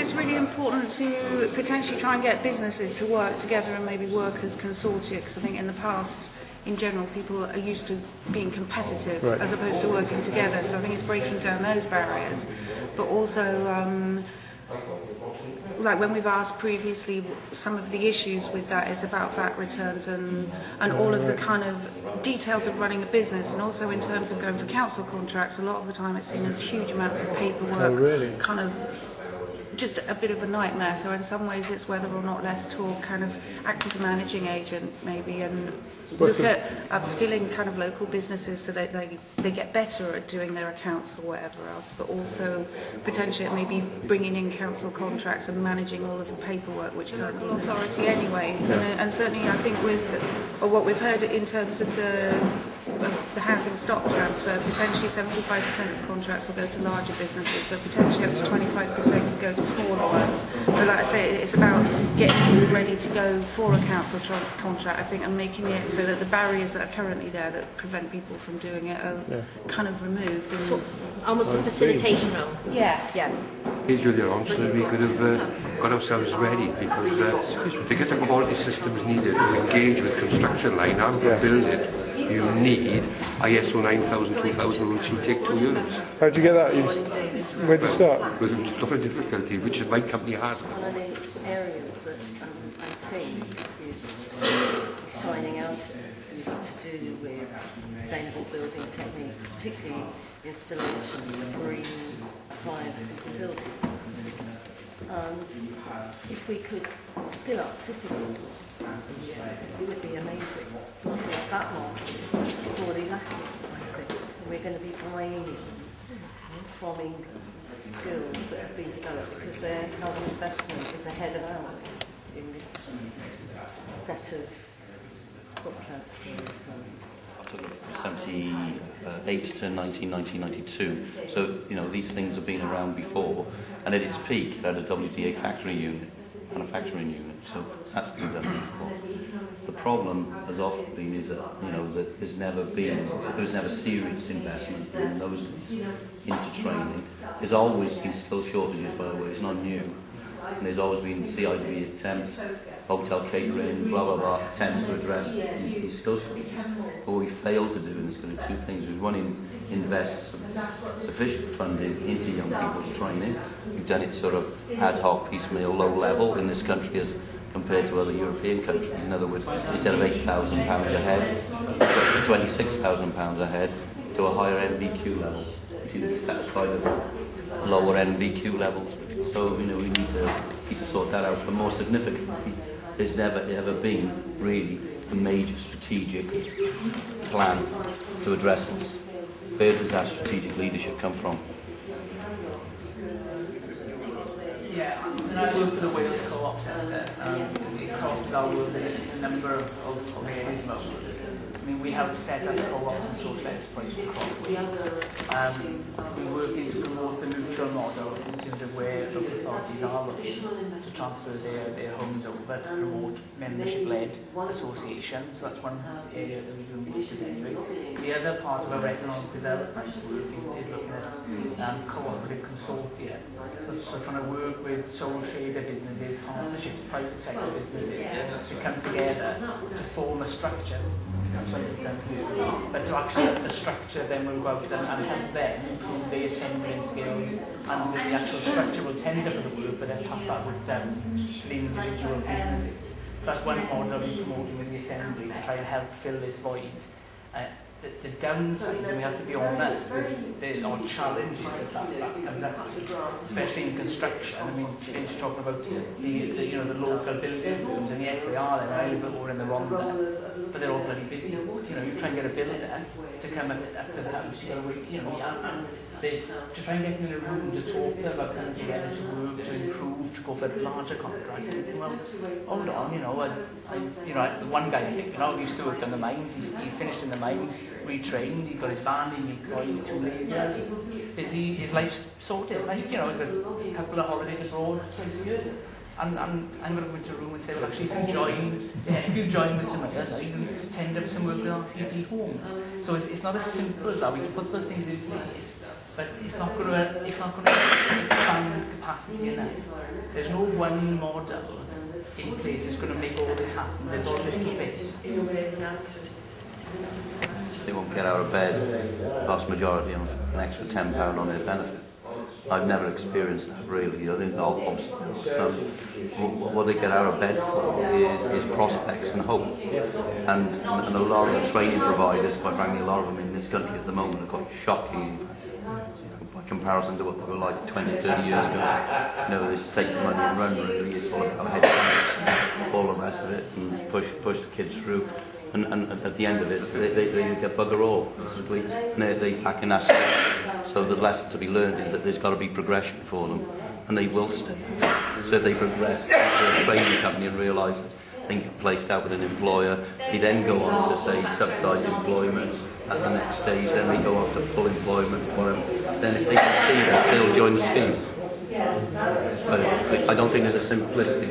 it's really important to potentially try and get businesses to work together and maybe work as consortia, because I think in the past, in general, people are used to being competitive as opposed to working together. So I think it's breaking down those barriers, but also like when we've asked previously, some of the issues with that is about VAT returns and all of the kind of details of running a business, and also in terms of going for council contracts, a lot of the time it's seen as huge amounts of paperwork, kind of just a bit of a nightmare. So in some ways it's whether or not let's talk kind of act as a managing agent maybe, and look at upskilling kind of local businesses so that they get better at doing their accounts or whatever else, but also potentially maybe bringing in council contracts and managing all of the paperwork, which local authority anyway. And certainly I think with what we've heard in terms of the housing stock transfer, potentially 75% of contracts will go to larger businesses, but potentially up to 25% could go to smaller ones. But like I say, it's about getting people ready to go for a council contract, I think, and making it so that the barriers that are currently there that prevent people from doing it are kind of removed. So, almost a facilitation role. Yeah. He's really honestly, we could have got ourselves ready, because to get the quality systems needed to engage with construction line and to build it, you need ISO 9000, 2000, which will take 2 years. How did you get that? Where did you start? With a lot of difficulty, which my company has. One of the areas that I think is shining out is to do with sustainable building techniques, particularly installation of green appliances in buildings. And if we could skill up 50 girls a year, it would be amazing. Because that market is sorely lacking, I think. We're going to be draining from skills that have been developed because their housing investment is ahead of ours in this set of stock transfers. From 78 to 1992. So, you know, these things have been around before, and at its peak, it had a WDA factory unit, manufacturing unit, so that's been done before. The problem has often been is that, you know, that there's never serious investment in those days into training. There's always been skill shortages, by the way, it's not new. And there's always been CIDB attempts, hotel catering, blah blah blah, attempts to address these skill shortages. But what we failed to do, and it's going to do two things, is one, invest sufficient funding into young people's training. We've done it sort of ad hoc, piecemeal, low level in this country as compared to other European countries. In other words, instead of £8,000 a head, £26,000 a head to a higher NVQ level. You seem to be satisfied with lower NVQ levels. So, you know, we need to sort that out. But more significantly, there's never ever been really a major strategic plan to address this. Where does that strategic leadership come from? Yeah, and I work for the Wales Co-op Centre, across our world in a number of areas. I mean, we have set up co-ops and social enterprises across Wales. We work to promote the neutral model in terms of where local authorities are looking to transfer their homes over to promote membership-led associations. So that's one area that we do work with. The other part of our economic development work is looking at cooperative consortia. So trying to work with sole trader businesses, partnerships, private sector businesses to come together to form a structure. But to actually the structure then will go out and help them improve their tendering skills, and the actual structure will tender for the work, but then pass that work down to the individual businesses. So that's one model we're promoting in the Assembly to try and help fill this void. The downside, and we have to be honest, there are challenges that comes up to, especially in construction. I mean, James talking about the local building firms, and yes, they are, they're a little bit more in the Rhondda, but they're all bloody busy. You know, you try and get a builder to come after the house, you got to wait, to try and get them in a room to talk to them about coming together to work, to improve, to go for larger contracts. Well, hold on, the one guy, used to work on the mines, he finished in the mines, retrained, he got his van, he employed his 2 labourers, busy, his life's sorted, like, he got a couple of holidays abroad twice a year. And I'm going to go into a room and say, well, actually, if you join with some others, you can tender for some work with RCT homes. So it's not as simple as that. We can put those things in place, but it's not going to expand capacity enough. There's no one model in place that's going to make all this happen. There's all little bits. They won't get out of bed, the vast majority, on an extra £10 on their benefit. I've never experienced that really. I think what they get out of bed for is prospects and hope. And a lot of the training providers, quite frankly, a lot of them in this country at the moment are quite shocking by comparison to what they were like 20, 30 years ago. You know, this take the money and run really. It's all about headcounts, all the rest of it, and push the kids through. And at the end of it, they get bugger all, basically, and they pack an asset. So the lesson to be learned is that there's got to be progression for them, and they will stay. So if they progress into a training company and realise that they can get placed out with an employer, they then go on to, say, subsidised employment, that's the next stage, then they go on to full employment, whatever. Then if they can see that, they'll join the scheme. But I don't think there's a simplicity.